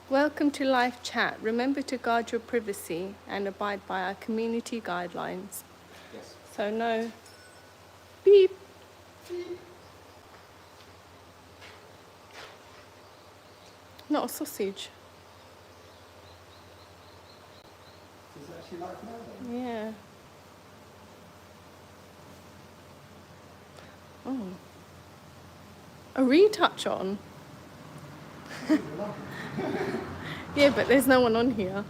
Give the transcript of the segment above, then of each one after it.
Welcome to live chat. Remember to guard your privacy and abide by our community guidelines. Yes. So no beep. Not a sausage. Is it actually live now then? Yeah. Oh. A retouch on? Yeah, but there's no one on here.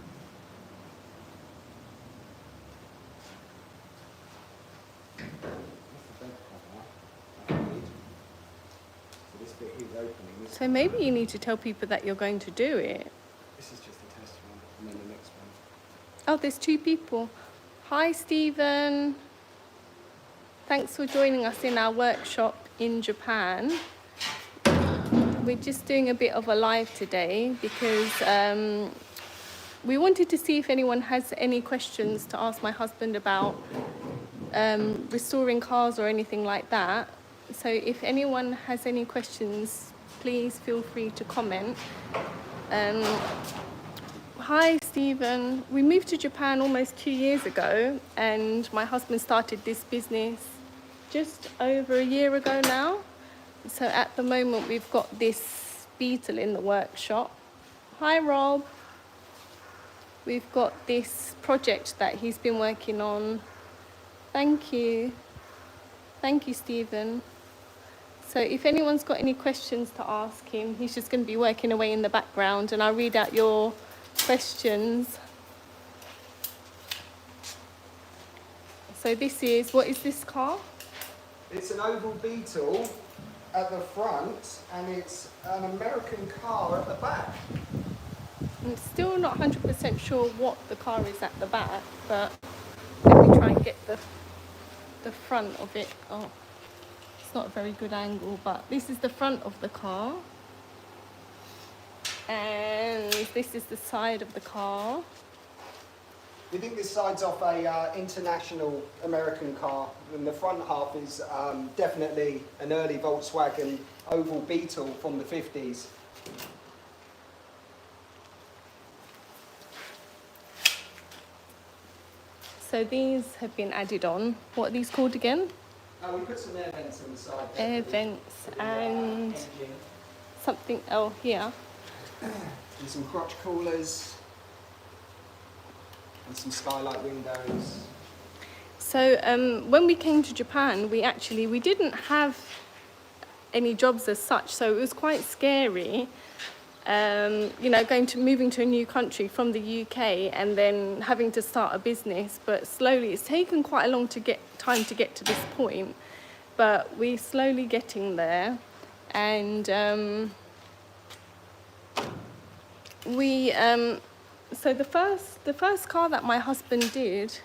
So this bit here is opening. So maybe you need to tell people that you're going to do it. This is just a test one, and then the next one. Oh, there's two people. Hi, Stephen. Thanks for joining us in our workshop in Japan. We're just doing a bit of a live today because we wanted to see if anyone has any questions to ask my husband about restoring cars or anything like that. So if anyone has any questions, please feel free to comment. Hi, Stephen. We moved to Japan almost 2 years ago, and my husband started this business just over a year ago now. So at the moment, we've got this Beetle in the workshop. Hi, Rob. We've got this project that he's been working on. Thank you. Thank you, Stephen. So if anyone's got any questions to ask him, he's just going to be working away in the background, and I'll read out your questions. So this is, what is this car? It's an oval Beetle at the front, and it's an American car at the back. I'm still not 100% sure what the car is at the back, but let me try and get the front of it. Oh, it's not a very good angle, but this is the front of the car. And this is the side of the car. We think this side's off a international American car, and the front half is definitely an early Volkswagen oval Beetle from the 50s. So these have been added on. What are these called again? We put some air vents on the side. Air vents and engine. something, oh, here. And some crotch coolers. And some skylight windows. So when we came to Japan, we didn't have any jobs as such, so it was quite scary. Moving to a new country from the UK and then having to start a business. But slowly, it's taken quite a long time to get to this point, but we're slowly getting there. And so the first car that my husband did,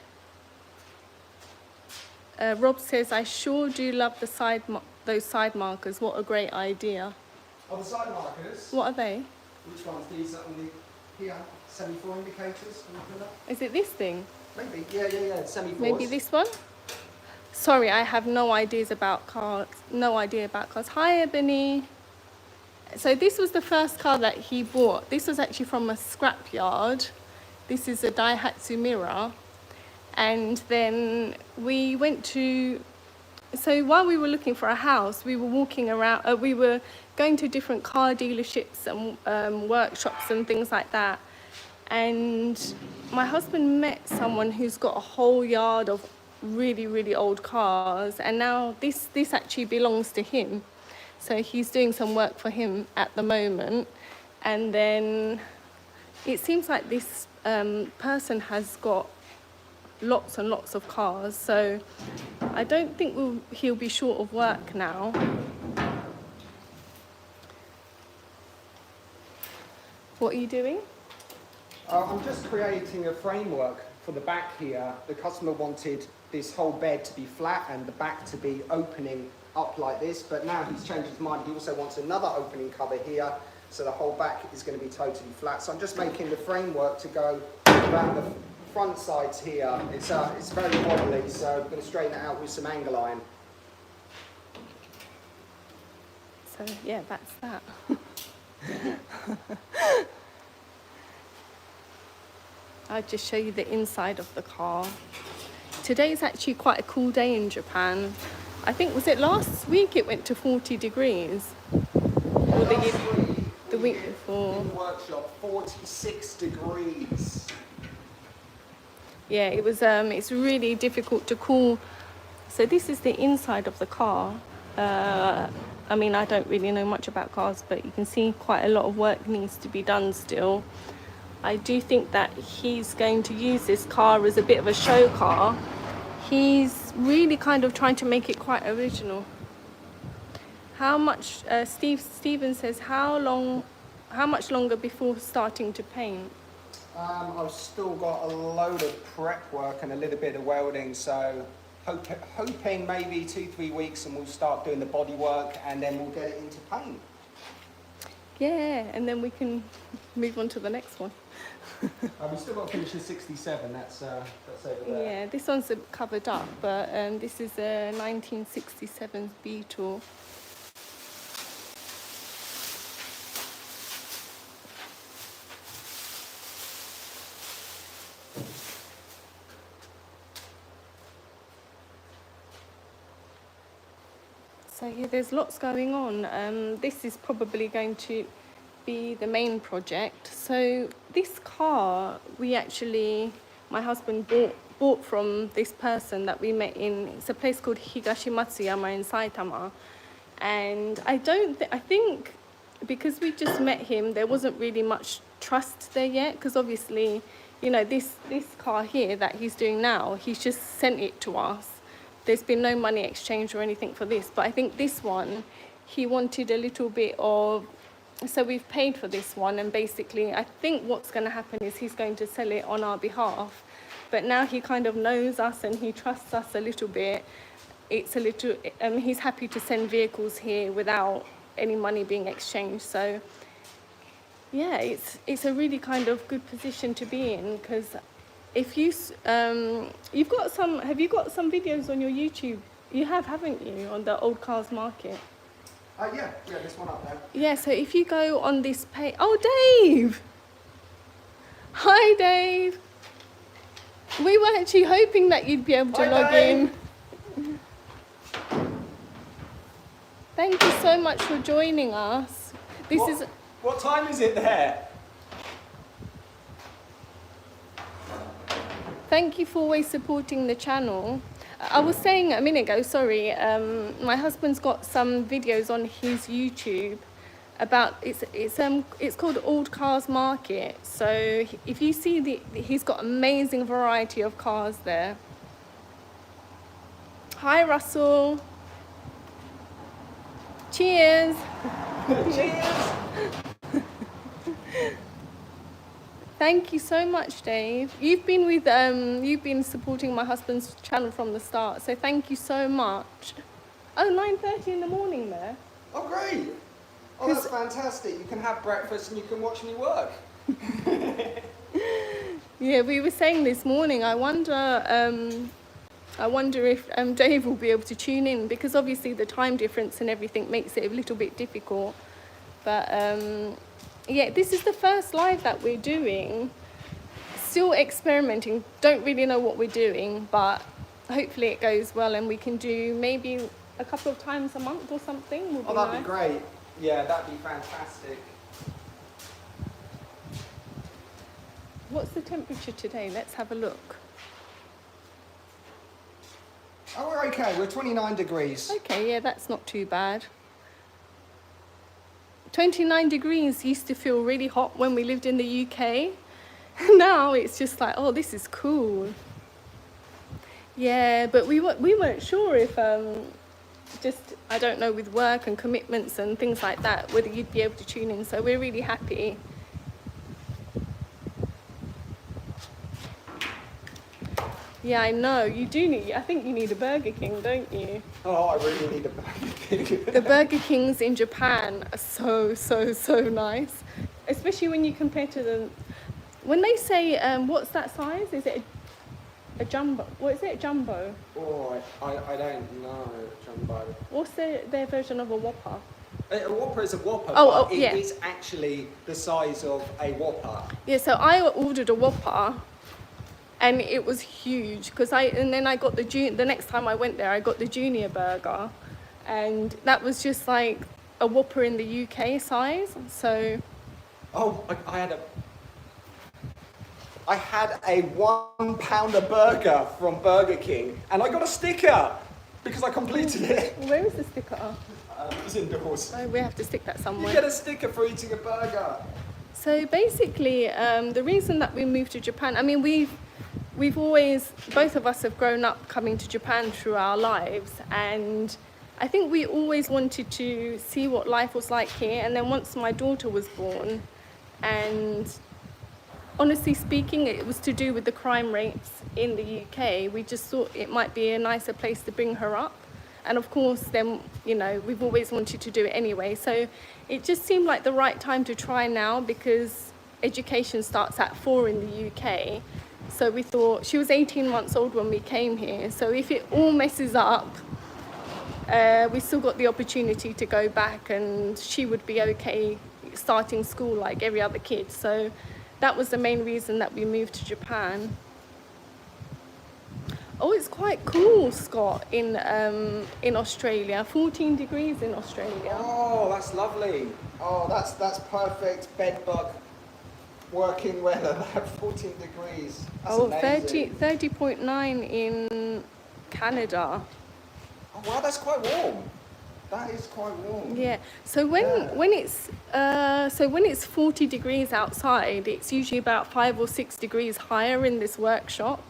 Rob says, I sure do love those side markers. What a great idea. Oh, the side markers? What are they? Which ones? These are on the here, semi-4 indicators. Is it this thing? Maybe, yeah, semi-4s. Maybe this one? Sorry, I have no idea about cars. Hi, Ebony. So this was the first car that he bought. This was actually from a scrapyard. This is a Daihatsu Mira. And then we went to... So while we were looking for a house, we were walking around, we were going to different car dealerships and workshops and things like that. And my husband met someone who's got a whole yard of really, really old cars. And now this actually belongs to him. So he's doing some work for him at the moment. And then it seems like this person has got lots and lots of cars, so I don't think he'll be short of work now. What are you doing? I'm just creating a framework for the back here. The customer wanted this whole bed to be flat and the back to be opening up like this, but now he's changed his mind. He also wants another opening cover here, so the whole back is going to be totally flat. So I'm just making the framework to go around the front sides here. It's very wobbly, so I'm going to straighten it out with some angle iron. So yeah, that's that. I'll just show you the inside of the car. Today is actually quite a cool day in Japan. I think, was it last week it went to 40 degrees? Or the week before. In the workshop, 46 degrees. Yeah, it was. It's really difficult to cool. So this is the inside of the car. I mean, I don't really know much about cars, but you can see quite a lot of work needs to be done still. I do think that he's going to use this car as a bit of a show car. He's really kind of trying to make it quite original. How much, Stephen says, how much longer before starting to paint? I've still got a load of prep work and a little bit of welding, so hoping maybe 2-3 weeks and we'll start doing the body work and then we'll get it into paint. Yeah, and then we can move on to the next one. We've still got to finish the 67, that's over there. Yeah, this one's covered up, but this is a 1967 Beetle. So yeah, there's lots going on. This is probably going to be the main project. So this car, my husband bought from this person that we met in, it's a place called Higashi Matsuyama in Saitama. And I think because we just met him, there wasn't really much trust there yet, because obviously, you know, this car here that he's doing now, he's just sent it to us. There's been no money exchange or anything for this, but I think this one, he wanted a little bit of, so we've paid for this one, and basically I think what's going to happen is he's going to sell it on our behalf. But now he kind of knows us and he trusts us a little bit. It's a little, he's happy to send vehicles here without any money being exchanged. So yeah, it's a really kind of good position to be in, because if you, have you got some videos on your YouTube? You have, haven't you, on the old cars market? Yeah, this one up there. Yeah, so if you go on this page, oh, Dave! Hi, Dave! We were actually hoping that you'd be able to log in. Thank you so much for joining us. What time is it there? Thank you for always supporting the channel. I was saying a minute ago, sorry, my husband's got some videos on his YouTube about, it's called Old Cars Market. So if you see he's got amazing variety of cars there. Hi, Russell. Cheers. Cheers. Thank you so much, Dave. You've been supporting my husband's channel from the start, so thank you so much. Oh, 9:30 in the morning there. Oh, great. Oh, that's fantastic. You can have breakfast and you can watch me work. Yeah, we were saying this morning, I wonder if Dave will be able to tune in, because obviously the time difference and everything makes it a little bit difficult. But yeah, this is the first live that we're doing. Still experimenting, don't really know what we're doing, but hopefully it goes well and we can do maybe a couple of times a month or something. Oh, that'd be great. Yeah, that'd be fantastic. What's the temperature today? Let's have a look. Oh, we're okay. We're 29 degrees. Okay, yeah, that's not too bad. 29 degrees used to feel really hot when we lived in the UK. Now it's just like, oh, this is cool. Yeah, but we weren't sure if, I don't know, with work and commitments and things like that, whether you'd be able to tune in. So we're really happy. Yeah, I know. You do need, I think you need a Burger King, don't you? Oh, I really need a Burger King. The Burger Kings in Japan are so nice. Especially when you compare to them. When they say, what's that size? Is it a jumbo? What is it, a jumbo? Oh, I don't know, jumbo. What's their version of a Whopper? A Whopper is a Whopper, Oh, but it yeah. is actually the size of a Whopper. Yeah, so I ordered a Whopper, and it was huge and then I got the next time I went there, I got the junior burger, and that was just like a Whopper in the UK size. So Oh, I had a £1 burger from Burger King, and I got a sticker because I completed it. where is the sticker? It's indoors. So we have to stick that You somewhere. get a sticker for eating a burger. So basically, the reason that we moved to Japan, I mean, we've always, both of us have grown up coming to Japan through our lives, and I think we always wanted to see what life was like here. And then once my daughter was born, and honestly speaking, it was to do with the crime rates in the UK. We just thought it might be a nicer place to bring her up. And of course, then, we've always wanted to do it anyway. So it just seemed like the right time to try now, because education starts at 4 in the UK. So we thought, she was 18 months old when we came here. So if it all messes up, we still got the opportunity to go back, and she would be okay starting school like every other kid. So that was the main reason that we moved to Japan. Oh, it's quite cool, Scott, in Australia. 14 degrees in Australia. Oh, that's lovely. Oh, that's perfect bed bug working weather. They have 14 degrees. That's amazing. 30.9 in Canada. Oh, wow, that's quite warm. That is quite warm. Yeah. So when it's 40 degrees outside, it's usually about 5 or 6 degrees higher in this workshop.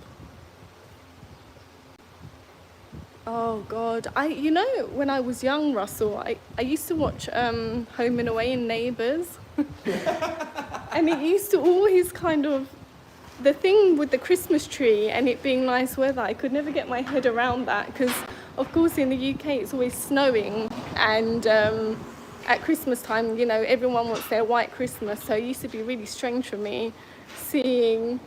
Oh God, when I was young, Russell, I used to watch Home and Away and Neighbours, and it used to always the thing with the Christmas tree and it being nice weather, I could never get my head around that, because of course in the UK it's always snowing, and at Christmas time, everyone wants their white Christmas, so it used to be really strange for me seeing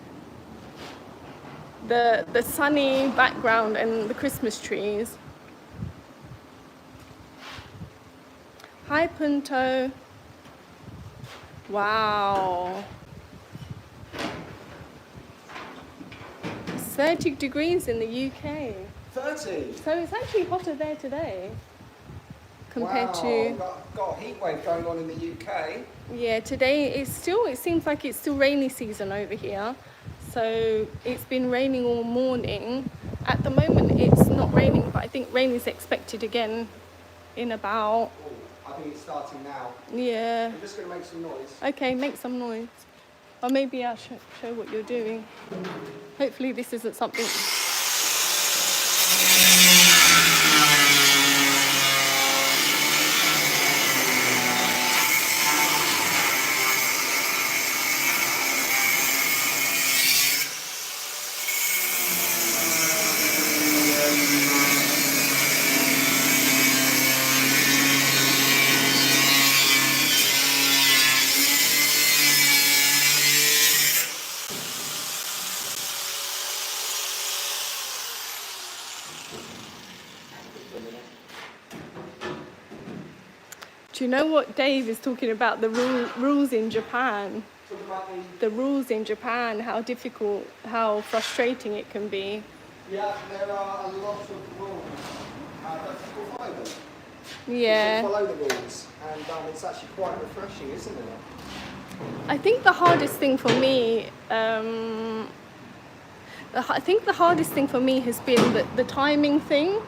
the sunny background and the Christmas trees. Hi, Punto. Wow. 30 degrees in the UK. 30? So it's actually hotter there today compared wow, to... got a heat wave going on in the UK. Yeah, today it seems like it's still rainy season over here. So it's been raining all morning. At the moment it's not raining, but I think rain is expected again in about... Oh, I think it's starting now. Yeah. I'm just going to make some noise. Okay, make some noise. Or maybe I'll show what you're doing. Hopefully this isn't something... Do you know what Dave is talking about, the rules in Japan? Talk about The rules in Japan, how difficult, how frustrating it can be. Yeah, there are a lot of rules, but people follow them. Yeah. People follow the rules, and it's actually quite refreshing, isn't it? I think the hardest thing for me, has been the timing thing.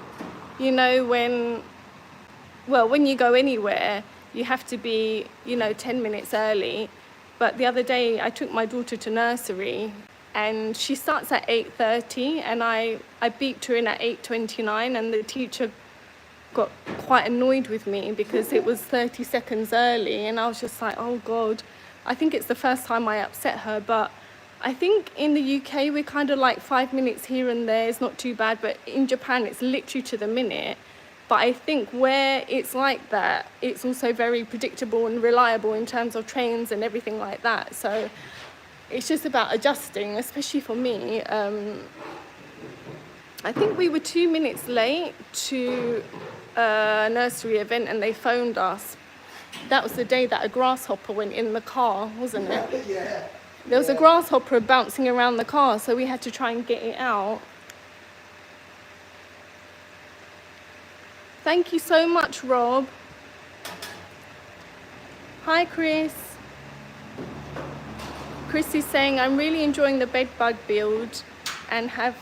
When you go anywhere, you have to be, 10 minutes early. But the other day, I took my daughter to nursery, and she starts at 8:30, and I beeped her in at 8:29, and the teacher got quite annoyed with me because it was 30 seconds early, and I was just like, oh God. I think it's the first time I upset her, but I think in the UK, we're kind of like 5 minutes here and there, it's not too bad, but in Japan, it's literally to the minute. But I think where it's like that, it's also very predictable and reliable in terms of trains and everything like that. So it's just about adjusting, especially for me. I think we were 2 minutes late to a nursery event, and they phoned us That was the day that a grasshopper went in the car, wasn't it? Yeah. There was a grasshopper bouncing around the car, so we had to try and get it out. Thank you so much, Rob. Hi, Chris. Chris is saying, I'm really enjoying the bed bug build and have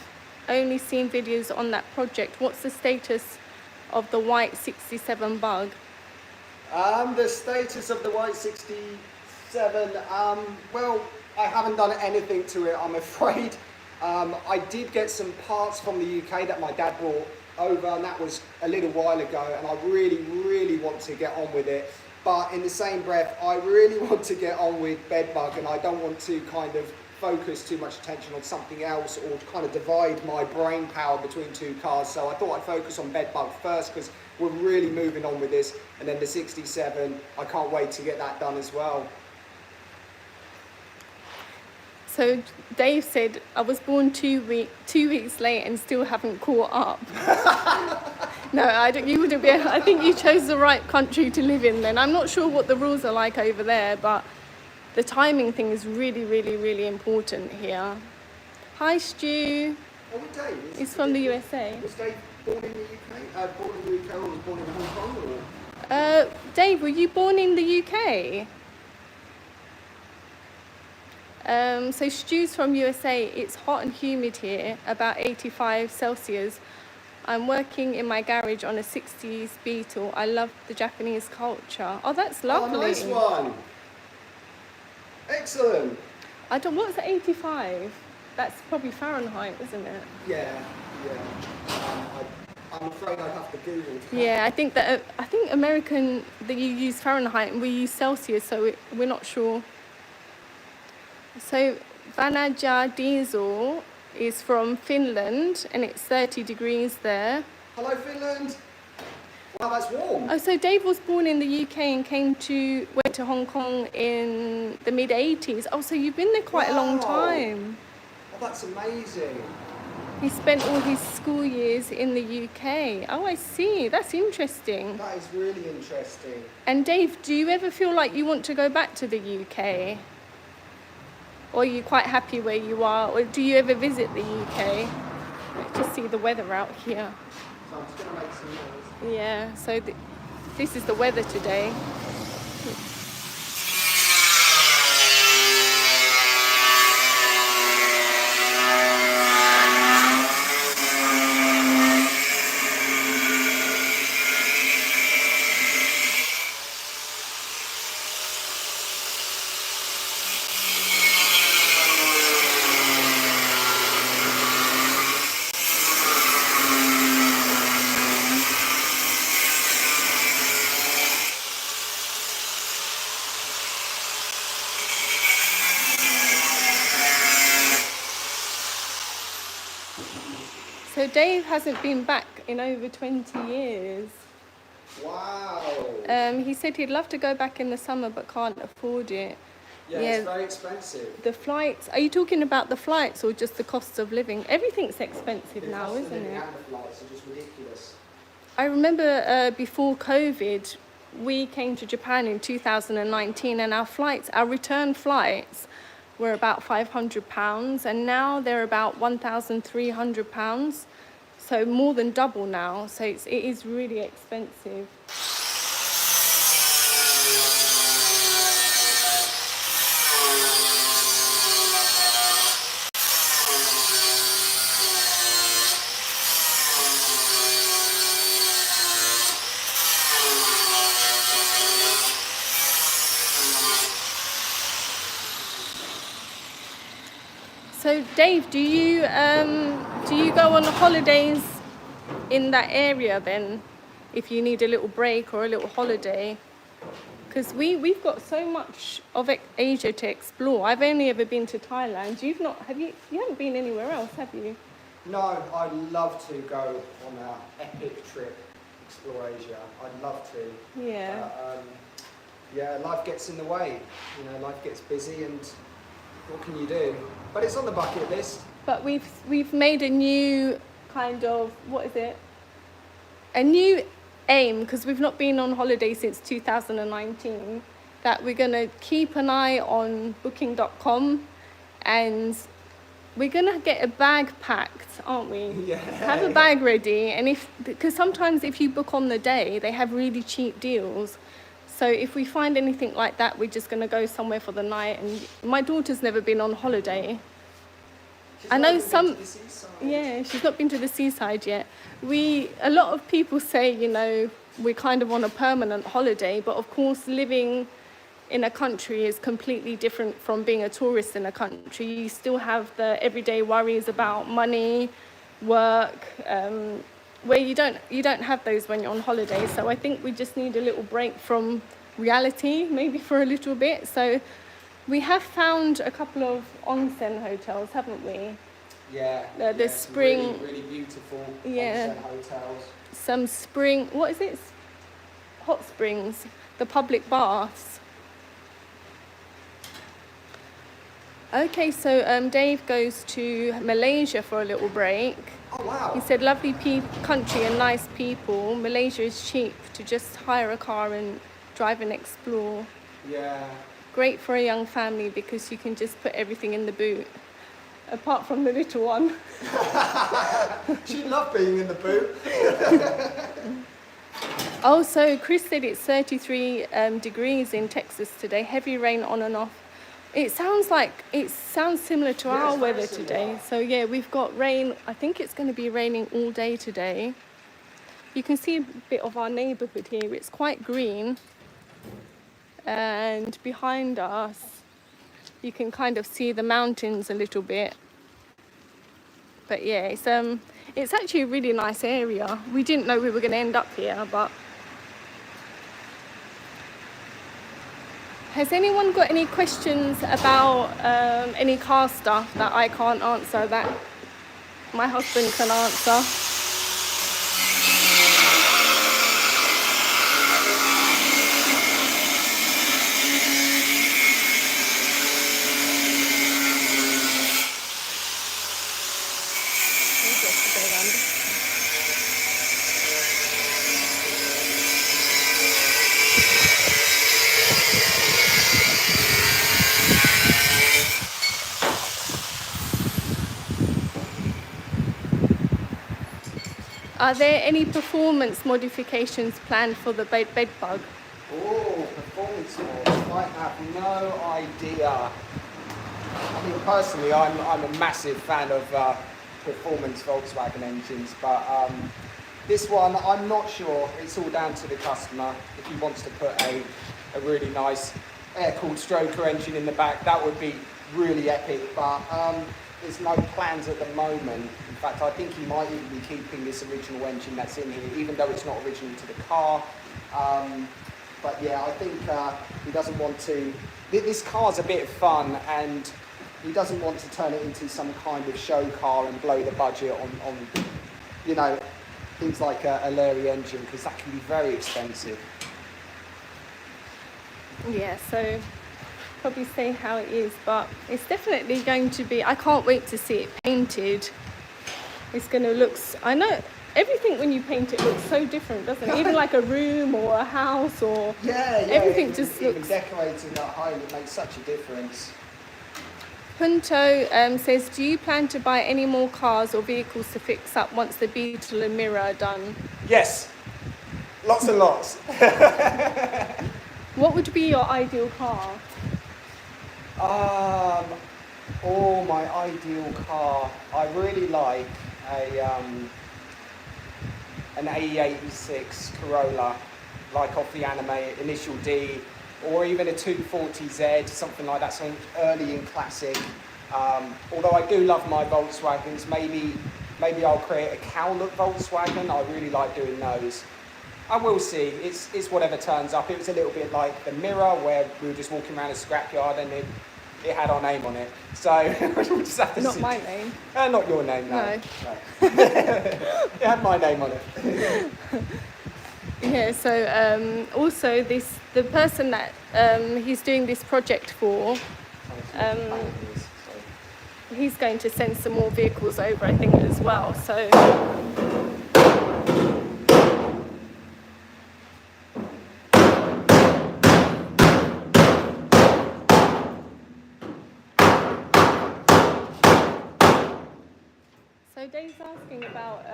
only seen videos on that project. What's the status of the white 67 bug? The status of the white 67, well, I haven't done anything to it, I'm afraid. I did get some parts from the UK that my dad brought over, and that was a little while ago, and I really want to get on with it. But in the same breath, I really want to get on with bedbug, and I don't want to kind of focus too much attention on something else or kind of divide my brain power between two cars. So I thought I'd focus on bedbug first because we're really moving on with this. And then the 67, I can't wait to get that done as well. So Dave said, I was born 2 weeks late and still haven't caught up. No, you wouldn't be. I think you chose the right country to live in then. I'm not sure what the rules are like over there, but the timing thing is really important here. Hi, Stu. Oh, Dave. He's from the USA. Was Dave born in the UK? Born in the UK or was born in Hong Kong? Or? Dave, were you born in the UK? So Stu's from USA. It's hot and humid here, about 85 Celsius. I'm working in my garage on a 60s Beetle. I love the Japanese culture. Oh, that's lovely. Oh, nice one. Excellent. What's 85? That's probably Fahrenheit, isn't it? Yeah. I'm afraid I'd have to Google that. Yeah, I think American, that you use Fahrenheit and we use Celsius, so we're not sure. So Vanaja Diesel is from Finland and it's 30 degrees there. Hello, Finland. Wow, that's warm. Oh, so Dave was born in the UK and went to Hong Kong in the mid-80s. Oh, so you've been there quite a long time. Oh, that's amazing. He spent all his school years in the UK. Oh, I see. That's interesting. That is really interesting. And Dave, do you ever feel like you want to go back to the UK? Or are you quite happy where you are? Or do you ever visit the UK? Let's just see the weather out here. So I'm just going to make some noise. Yeah, so this is the weather today. So Dave hasn't been back in over 20 years. Wow. He said he'd love to go back in the summer but can't afford it. Yeah, it's very expensive. The flights, are you talking about the flights or just the cost of living? Everything's expensive now, isn't it? And the flights are just ridiculous. I remember before COVID, we came to Japan in 2019 and our return flights were about £500 and now they're about £1,300. So more than double now. So it is really expensive. So Dave, do you go on holidays in that area then, if you need a little break or a little holiday? Because we've got so much of Asia to explore. I've only ever been to Thailand. You haven't been anywhere else, have you? No, I'd love to go on an epic trip, explore Asia. I'd love to. Yeah. Yeah, life gets in the way. You know, life gets busy and what can you do? But it's on the bucket list. But we've made a new kind of, what is it? A new aim, because we've not been on holiday since 2019, that we're going to keep an eye on booking.com, and we're going to get a bag packed, aren't we? Yeah. Have a bag ready, and because sometimes if you book on the day, they have really cheap deals. So if we find anything like that, we're just going to go somewhere for the night. And my daughter's never been on holiday. I know some, yeah, she's not been to the seaside yet. A lot of people say, you know, we're kind of on a permanent holiday, but of course living in a country is completely different from being a tourist in a country. You still have the everyday worries about money, work, where you don't have those when you're on holiday. So I think we just need a little break from reality, maybe for a little bit. So we have found a couple of onsen hotels, haven't we? Yeah. The spring, really, really beautiful yeah, onsen hotels. some spring, what is it? Hot springs, the public baths. Okay, so Dave goes to Malaysia for a little break. Oh wow. He said lovely country and nice people. Malaysia is cheap to just hire a car and drive and explore. Yeah. Great for a young family because you can just put everything in the boot, apart from the little one. She'd love being in the boot. Oh, so Chris said it's 33 degrees in Texas today. Heavy rain on and off. It sounds similar to our weather today. So yeah, we've got rain. I think it's going to be raining all day today. You can see a bit of our neighborhood here. It's quite green. And behind us, you can kind of see the mountains a little bit. But yeah, it's actually a really nice area. We didn't know we were going to end up here, but has anyone got any questions about any car stuff that I can't answer that my husband can answer? Are there any performance modifications planned for the bed bug? Oh, performance mods. I have no idea. I mean, personally, I'm a massive fan of performance Volkswagen engines, but this one, I'm not sure. It's all down to the customer. If he wants to put a really nice air-cooled stroker engine in the back, that would be really epic, but there's no plans at the moment. In fact, I think he might even be keeping this original engine that's in here, even though it's not original to the car. But yeah, I think he doesn't want to. This car's a bit of fun, and he doesn't want to turn it into some kind of show car and blow the budget on you know, things like a Larry engine, because that can be very expensive. Yeah, so probably say how it is, but it's definitely going to be, I can't wait to see it painted. It's going to look, I know everything when you paint it looks so different, doesn't it? Even like a room or a house or everything just looks. Even decorating at home, it makes such a difference. Punto says, do you plan to buy any more cars or vehicles to fix up once the Beetle and Mirror are done? Yes, lots and lots. What would be your ideal car? My ideal car. I really like an AE86 Corolla, like off the anime Initial D, or even a 240Z, something like that, something early and classic. Although I do love my Volkswagens, maybe I'll create a cow-look Volkswagen. I really like doing those. I will see. It's whatever turns up. It was a little bit like the Mirror, where we were just walking around a scrapyard and it had our name on it. So we'll just have to Not see. my name. Not your name, no. It had my name on it. Yeah, so also the person that he's doing this project for, he's going to send some more vehicles over, I think, as well. So So Dave's asking about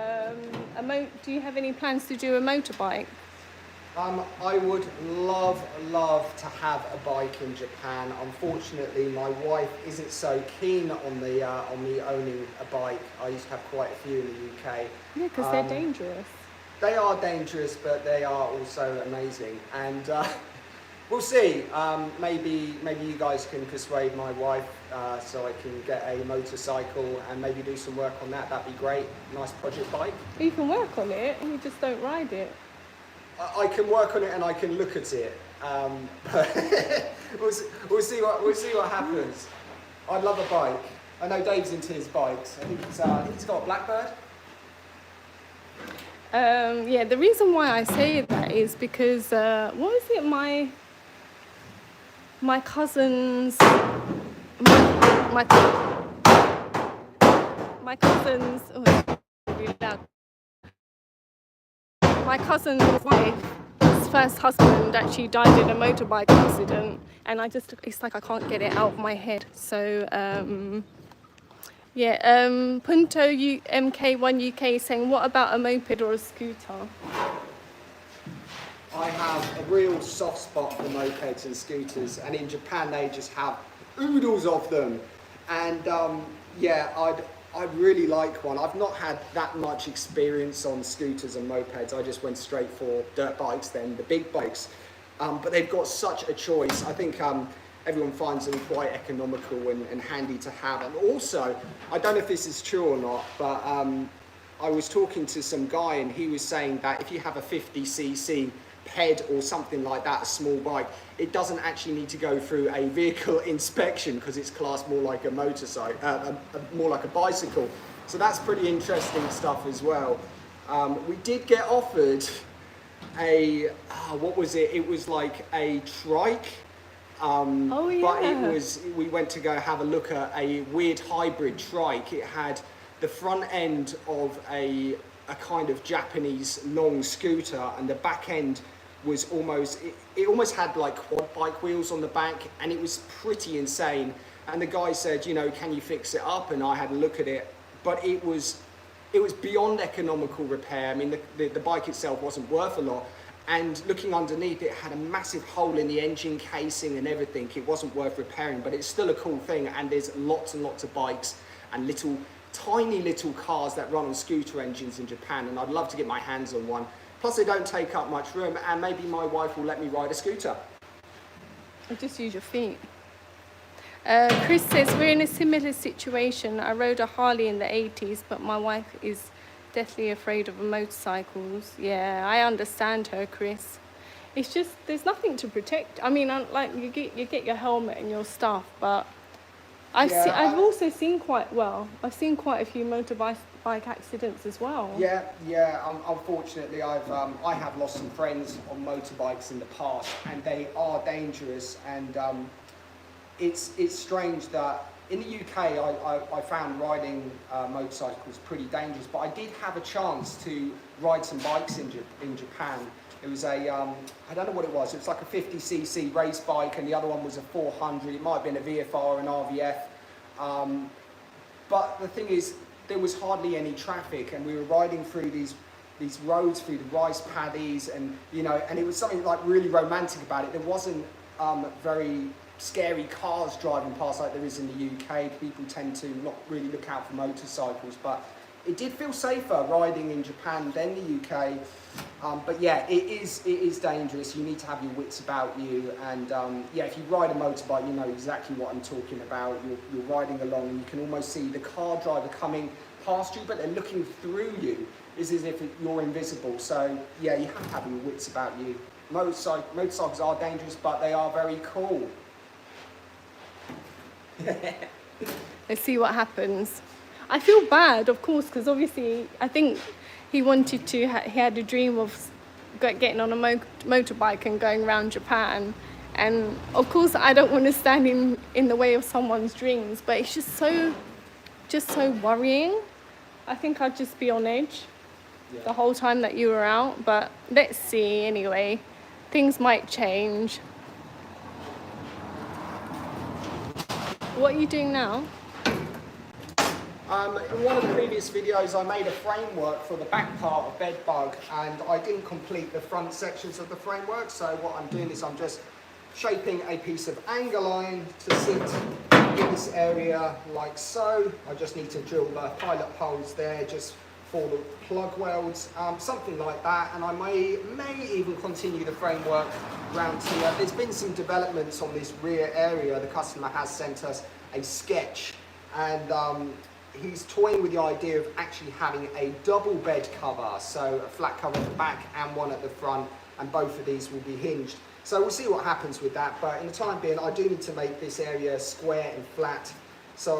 do you have any plans to do a motorbike? I would love to have a bike in Japan. Unfortunately, my wife isn't so keen on me owning a bike. I used to have quite a few in the UK. Yeah, because they're dangerous. They are dangerous, but they are also amazing. And we'll see. Maybe you guys can persuade my wife so I can get a motorcycle and maybe do some work on that. That'd be great. Nice project bike. You can work on it, you just don't ride it. I can work on it and I can look at it. But we'll see what happens. I'd love a bike. I know Dave's into his bikes. I think he's got a Blackbird. Yeah, the reason why I say that is because what is it? My cousin's my cousin's really loud. My cousin's wife's first husband actually died in a motorbike accident, and it's like I can't get it out of my head. So Punto MK1 UK is saying, what about a moped or a scooter? I have a real soft spot for mopeds and scooters, and in Japan they just have oodles of them. And I'd really like one. I've not had that much experience on scooters and mopeds. I just went straight for dirt bikes, then the big bikes. But they've got such a choice. I think everyone finds them quite economical and handy to have. And also, I don't know if this is true or not, but I was talking to some guy and he was saying that if you have a 50cc ped or something like that, a small bike, it doesn't actually need to go through a vehicle inspection because it's classed more like a motorcycle, more like a bicycle. So that's pretty interesting stuff as well. We did get offered what was it? It was like a trike. But we went to go have a look at a weird hybrid trike. It had the front end of a kind of Japanese long scooter, and the back end was it almost had like quad bike wheels on the back, and it was pretty insane. And the guy said, can you fix it up? And I had a look at it, but it was beyond economical repair. I mean, the bike itself wasn't worth a lot. And looking underneath, it had a massive hole in the engine casing and everything. It wasn't worth repairing, but it's still a cool thing. And there's lots and lots of bikes and tiny little cars that run on scooter engines in Japan. And I'd love to get my hands on one. Plus, they don't take up much room. And maybe my wife will let me ride a scooter. Or just use your feet. Chris says, we're in a similar situation. I rode a Harley in the 80s, but my wife is deathly afraid of motorcycles. Yeah, I understand her, Chris. It's just there's nothing to protect. I mean, like you get your helmet and your stuff, but I've also seen quite a few motorbike accidents as well. Unfortunately, I have lost some friends on motorbikes in the past, and they are dangerous. And it's strange that in the UK, I found riding motorcycles pretty dangerous, but I did have a chance to ride some bikes in Japan. It was I don't know what it was like a 50cc race bike, and the other one was a 400. It might have been a VFR or an RVF. But the thing is, there was hardly any traffic, and we were riding through these roads, through the rice paddies, and and it was something like really romantic about it. There wasn't very scary cars driving past like there is in the UK. People tend to not really look out for motorcycles, but it did feel safer riding in Japan than the UK. But yeah, it is dangerous. You need to have your wits about you, and if you ride a motorbike, you know exactly what I'm talking about. You're riding along and you can almost see the car driver coming past you, but they're looking through you. It's as if you're invisible. So yeah, you have to have your wits about you. Motorcycles are dangerous, but they are very cool. Let's see what happens. I feel bad, of course, because obviously I think he wanted to. He had a dream of getting on a motorbike and going around Japan, and of course I don't want to stand in the way of someone's dreams. But it's just so worrying. I think I'd just be on edge the whole time that you were out. But let's see. Anyway, things might change. What are you doing now? In one of the previous videos I made a framework for the back part of Bedbug, and I didn't complete the front sections of the framework, so what I'm doing is I'm just shaping a piece of angle line to sit in this area like so. I just need to drill the pilot holes there just for the plug welds, something like that, and I may even continue the framework round here. There's been some developments on this rear area. The customer has sent us a sketch, and he's toying with the idea of actually having a double bed cover, so a flat cover at the back and one at the front, and both of these will be hinged. So we'll see what happens with that, but in the time being I do need to make this area square and flat so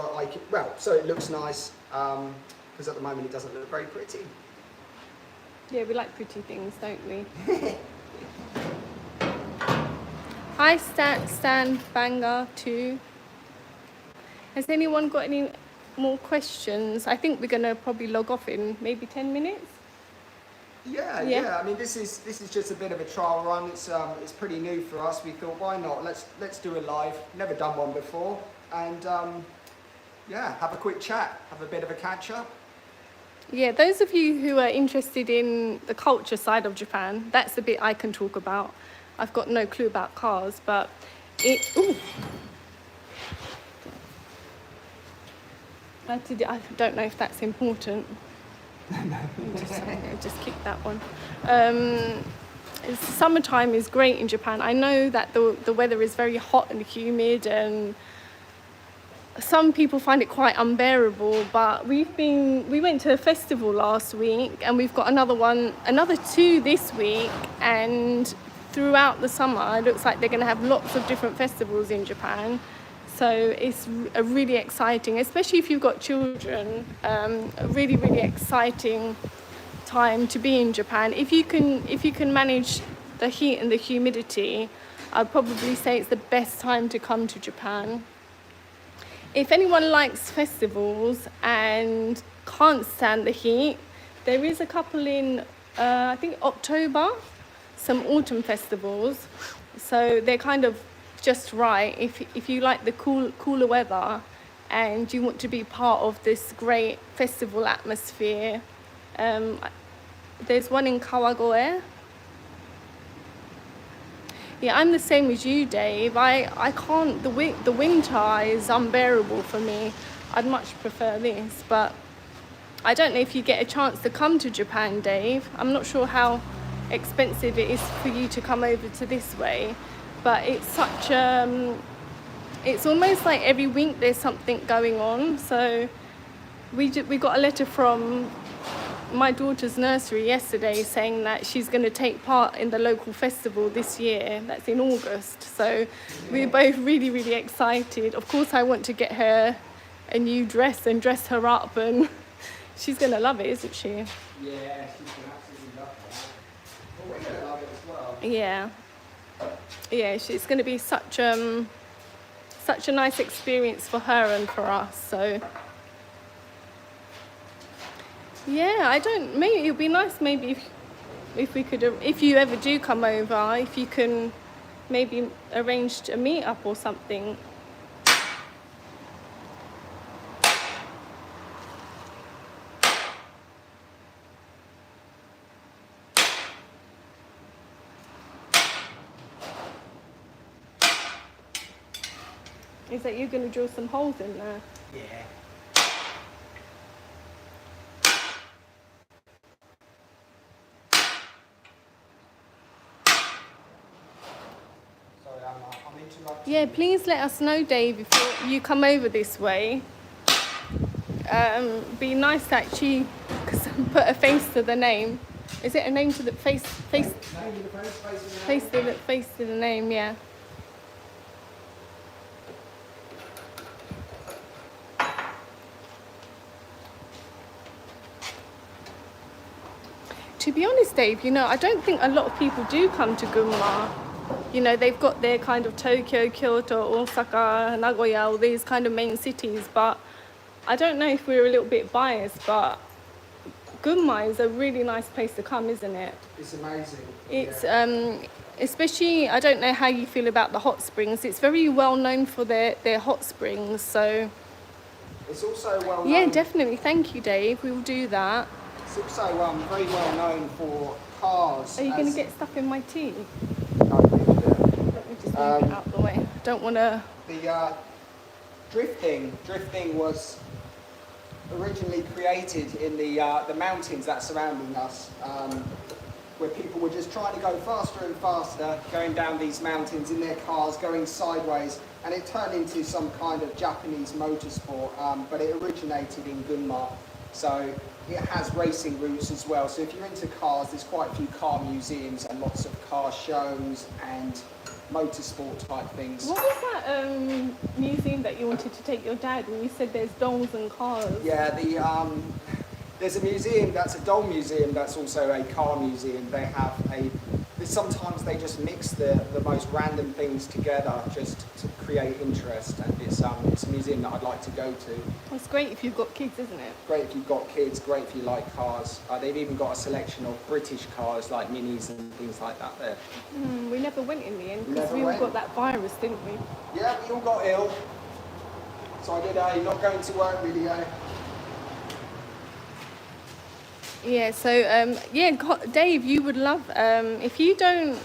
so it looks nice, because at the moment it doesn't look very pretty. Yeah, we like pretty things, don't we? Hi Stan Banger 2. Has anyone got any more questions? I think we're going to probably log off in maybe 10 minutes. Yeah. I mean, this is just a bit of a trial run. It's pretty new for us. We thought, why not? Let's do a live. Never done one before, and have a quick chat, have a bit of a catch up. Yeah, those of you who are interested in the culture side of Japan, that's the bit I can talk about. I've got no clue about cars, but I don't know if that's important. just kick that one. Summertime is great in Japan. I know that the weather is very hot and humid, and some people find it quite unbearable, but we went to a festival last week, and we've got another 2 this week, and throughout the summer it looks like they're going to have lots of different festivals in Japan. So it's a really exciting, especially if you've got children, a really, really exciting time to be in Japan. If you can manage the heat and the humidity, I'd probably say it's the best time to come to Japan. If anyone likes festivals and can't stand the heat, there is a couple in, I think October, some autumn festivals. So they're kind of just right if you like the cooler weather and you want to be part of this great festival atmosphere. There's one in Kawagoe. Yeah, I'm the same as you, Dave. I can't, the winter is unbearable for me. I'd much prefer this, but I don't know if you get a chance to come to Japan, Dave. I'm not sure how expensive it is for you to come over to this way, but it's such it's almost like every week there's something going on. So we got a letter from my daughter's nursery yesterday saying that she's going to take part in the local festival this year. That's in August. So we're both really, really excited. Of course, I want to get her a new dress and dress her up, and she's going to love it, isn't she? Yeah, she's going to absolutely love that. Well, we're going to love it as well. Yeah. Yeah, it's going to be such a nice experience for her and for us. So yeah, maybe it'd be nice maybe if we could, if you ever do come over, if you can maybe arrange a meet-up or something. Is that you're going to drill some holes in there? Yeah. Sorry, I'm interrupting. Yeah, please let us know, Dave, if you come over this way. Be nice to actually put a face to the name. Is it a name to the face? Face to the name, yeah. To be honest, Dave, I don't think a lot of people do come to Gunma. They've got their kind of Tokyo, Kyoto, Osaka, Nagoya, all these kind of main cities, but I don't know if we're a little bit biased, but Gunma is a really nice place to come, isn't it? It's amazing. It's, especially, I don't know how you feel about the hot springs. It's very well known for their hot springs, so It's also well known. Yeah, definitely. Thank you, Dave. We will do that. It's also very well known for cars. Are you going to get stuff in my tea? No, please do. Let me just move it out the way. Don't want to... The drifting was originally created in the mountains that surrounding us, where people were just trying to go faster and faster, going down these mountains in their cars, going sideways, and it turned into some kind of Japanese motorsport, but it originated in Gunma, so it has racing routes as well. So if you're into cars, there's quite a few car museums and lots of car shows and motorsport type things. What was that museum that you wanted to take your dad when you said there's dolls and cars? Yeah, there's a museum that's a doll museum that's also a car museum. They have sometimes they just mix the most random things together just to create interest, and it's a museum that I'd like to go to. It's great if you've got kids, isn't it? Great if you've got kids, great if you like cars. They've even got a selection of British cars like Minis and things like that there. We never went in the end because we all got that virus, didn't we? Yeah, we all got ill. So I did a not going to work video. Yeah, so, Dave, you would love, if you don't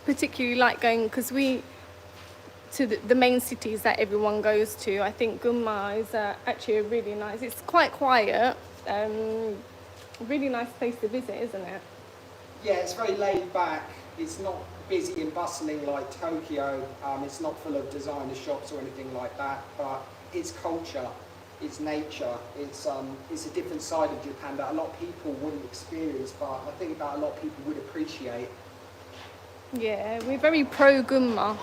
particularly like going, because to the main cities that everyone goes to, I think Gunma is actually a really nice, it's quite quiet, really nice place to visit, isn't it? Yeah, it's very laid back. It's not busy and bustling like Tokyo. It's not full of designer shops or anything like that, but it's culture. It's nature, it's a different side of Japan that a lot of people wouldn't experience, but I think that a lot of people would appreciate. Yeah, we're very pro Gunma.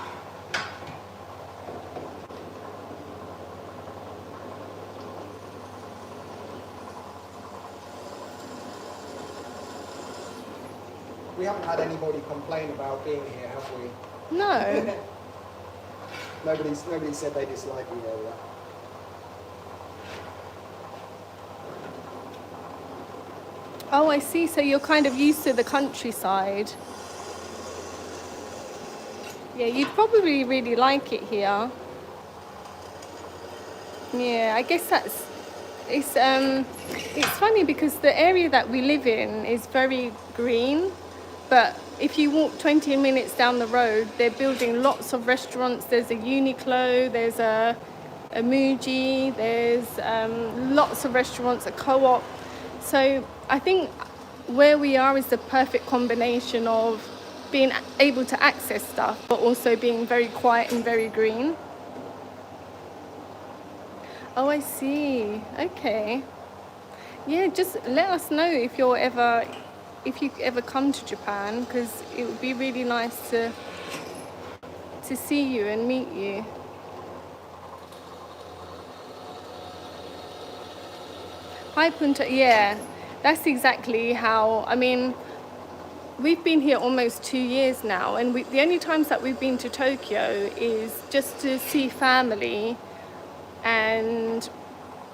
We haven't had anybody complain about being here, have we? No. Nobody said they dislike the area. Oh, I see. So you're kind of used to the countryside. Yeah, you'd probably really like it here. Yeah, I guess it's funny because the area that we live in is very green, but if you walk 20 minutes down the road, they're building lots of restaurants. There's a Uniqlo, there's a Muji, there's lots of restaurants, a co-op. So I think where we are is the perfect combination of being able to access stuff, but also being very quiet and very green. Oh, I see. Okay. Yeah, just let us know if you ever come to Japan, because it would be really nice to see you and meet you. Hi, Punta. Yeah, that's exactly how. I mean, we've been here almost 2 years now, and the only times that we've been to Tokyo is just to see family, and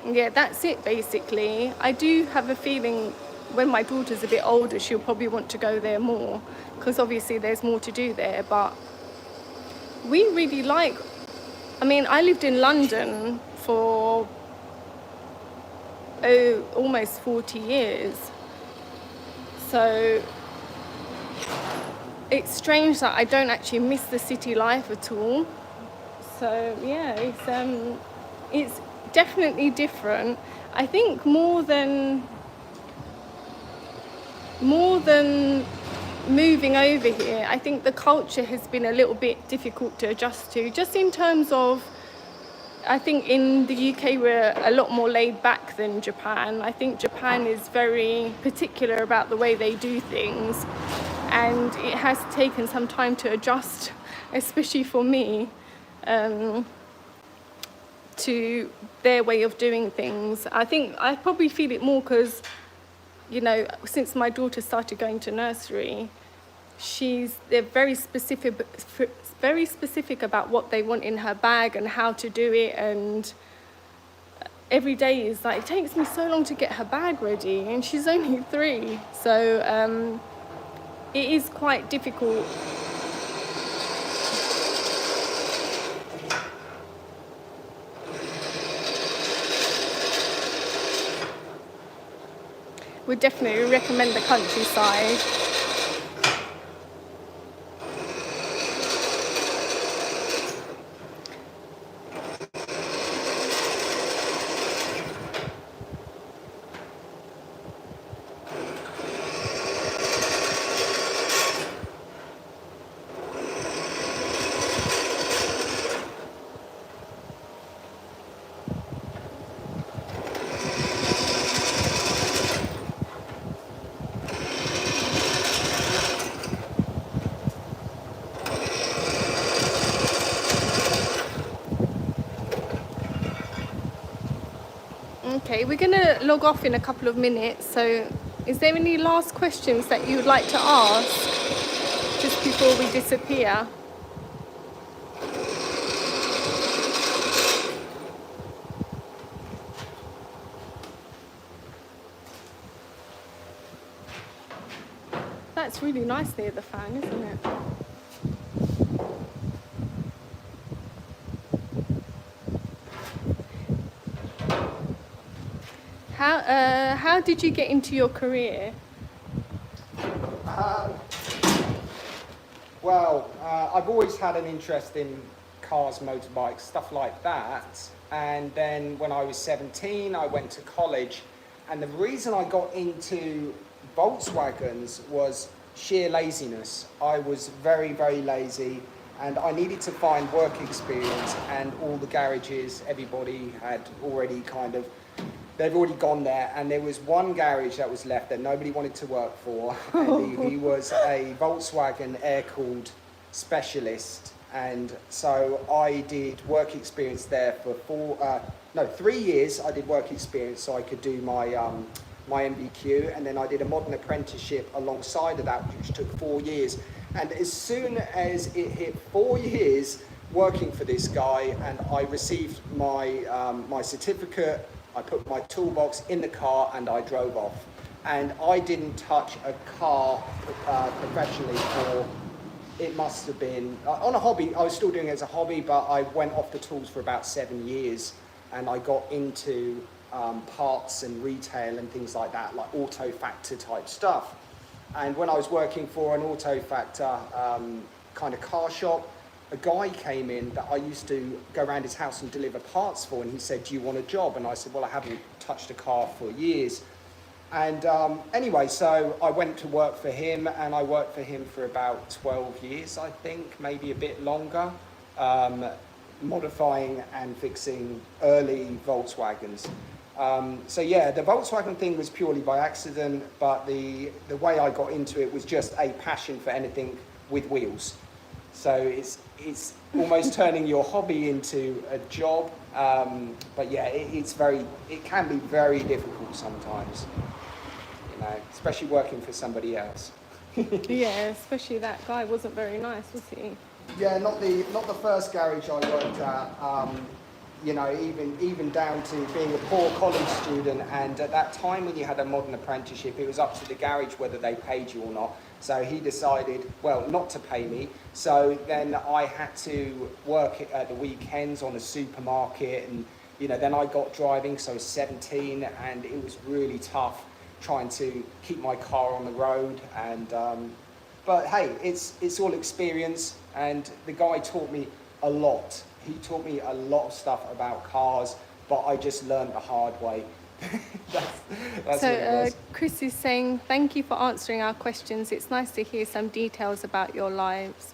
yeah, that's it basically. I do have a feeling when my daughter's a bit older, she'll probably want to go there more, because obviously there's more to do there. But we really like. I mean, I lived in London for almost 40 years. So it's strange that I don't actually miss the city life at all. So yeah, it's definitely different. I think more than moving over here, I think the culture has been a little bit difficult to adjust to, just in terms of, I think in the UK we're a lot more laid back than Japan. I think Japan is very particular about the way they do things, and it has taken some time to adjust, especially for me, to their way of doing things. I think I probably feel it more because, you know, since my daughter started going to nursery, they're very specific about what they want in her bag and how to do it, and every day is like, it takes me so long to get her bag ready, and she's only 3, so it is quite difficult. would definitely recommend the countryside. Okay, we're going to log off in a couple of minutes, so is there any last questions that you would like to ask just before we disappear? That's really nice near the fan, isn't it? How did you get into your career? I've always had an interest in cars, motorbikes, stuff like that. And then when I was 17, I went to college. And the reason I got into Volkswagens was sheer laziness. I was very, very lazy, and I needed to find work experience, and all the garages, everybody had already they've already gone there, and there was one garage that was left that nobody wanted to work for, and he was a Volkswagen air-cooled specialist, and so I did work experience there for 3 years. I did work experience so I could do my MBQ, and then I did a modern apprenticeship alongside of that, which took 4 years. And as soon as it hit 4 years working for this guy, and I received my certificate, I put my toolbox in the car and I drove off. And I didn't touch a car professionally for, it must have been, on a hobby, I was still doing it as a hobby, but I went off the tools for about 7 years, and I got into parts and retail and things like that, like auto factor type stuff. And when I was working for an auto factor kind of car shop, a guy came in that I used to go around his house and deliver parts for, and he said, "Do you want a job?" And I said, "Well, I haven't touched a car for years." And anyway, so I went to work for him, and I worked for him for about 12 years, I think, maybe a bit longer, modifying and fixing early Volkswagens. So yeah, the Volkswagen thing was purely by accident, but the way I got into it was just a passion for anything with wheels. So it's almost turning your hobby into a job. But yeah, it can be very difficult sometimes, you know, especially working for somebody else. Yeah, especially that guy wasn't very nice, was he? Yeah, not the first garage I worked at. You know, even down to being a poor college student, and at that time when you had a modern apprenticeship, it was up to the garage whether they paid you or not. So he decided, well, not to pay me. So then I had to work at the weekends on a supermarket, and you know, then I got driving, so I was 17, and it was really tough trying to keep my car on the road. And but hey, it's all experience, and the guy taught me a lot. He taught me a lot of stuff about cars, but I just learned the hard way. That's so what it was. Chris is saying, thank you for answering our questions. It's nice to hear some details about your lives.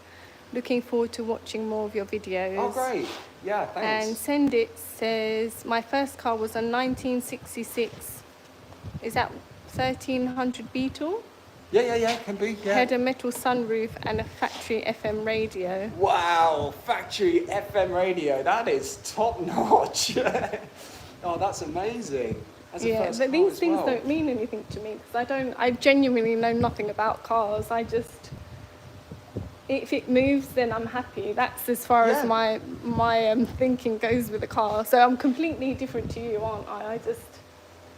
Looking forward to watching more of your videos. Oh, great. Yeah, thanks. And Send It says, my first car was a 1966. Is that 1300 Beetle? Yeah, can be, yeah. Had a metal sunroof and a factory FM radio. Wow, factory FM radio, that is top notch. Oh, that's amazing. As a Yeah, first but car these as things well. don't mean anything to me because I genuinely know nothing about cars. If it moves, then I'm happy. That's as far as my thinking goes with a car. So I'm completely different to you, aren't I?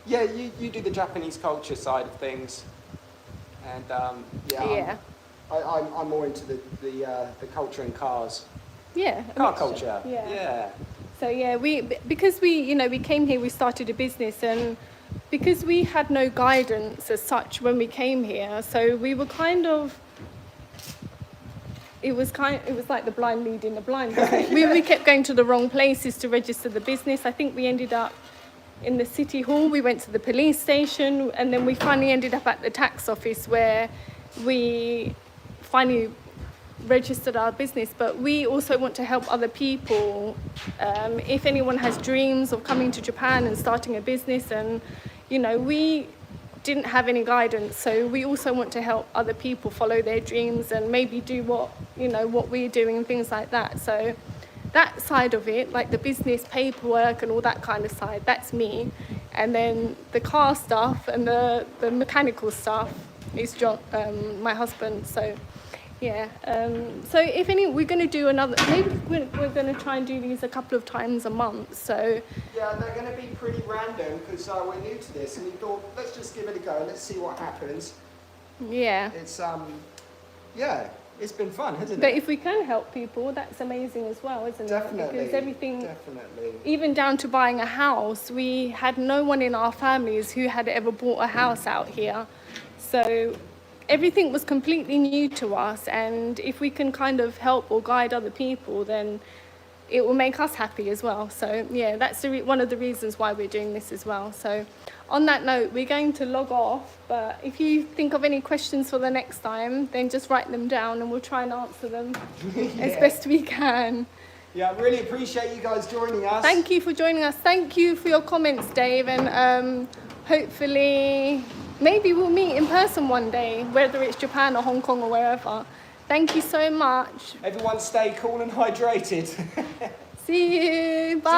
Yeah, you do the Japanese culture side of things. And Yeah. I'm more into the culture in cars. Yeah. Car culture. Yeah. So yeah, because we came here, we started a business, and because we had no guidance as such when we came here, so we were kind of, it was like the blind leading the blind. Wasn't it? We kept going to the wrong places to register the business. I think we ended up in the city hall, we went to the police station, and then we finally ended up at the tax office where we finally registered our business. But we also want to help other people. If anyone has dreams of coming to Japan and starting a business, and we didn't have any guidance, so we also want to help other people follow their dreams and maybe do what we're doing and things like that. So that side of it, like the business paperwork and all that kind of side, that's me. And then the car stuff and the mechanical stuff is John, my husband. So yeah, so if any, we're going to do another, maybe we're going to try and do these a couple of times a month. So yeah, they're going to be pretty random because we're new to this, and we thought, let's just give it a go, let's see what happens. Yeah, It's yeah, it's been fun, hasn't but it? if we can help people, that's amazing as well, isn't Definitely, it? Because everything, definitely. even down to buying a house, we had no one in our families who had ever bought a house out here. So everything was completely new to us, and if we can kind of help or guide other people, then it will make us happy as well. So yeah, that's one of the reasons why we're doing this as well. So on that note, we're going to log off, but if you think of any questions for the next time, then just write them down and we'll try and answer them as best we can. Yeah, I really appreciate you guys joining us. Thank you for joining us. Thank you for your comments, Dave, and hopefully maybe we'll meet in person one day, whether it's Japan or Hong Kong or wherever. Thank you so much. Everyone stay cool and hydrated. See you. Bye.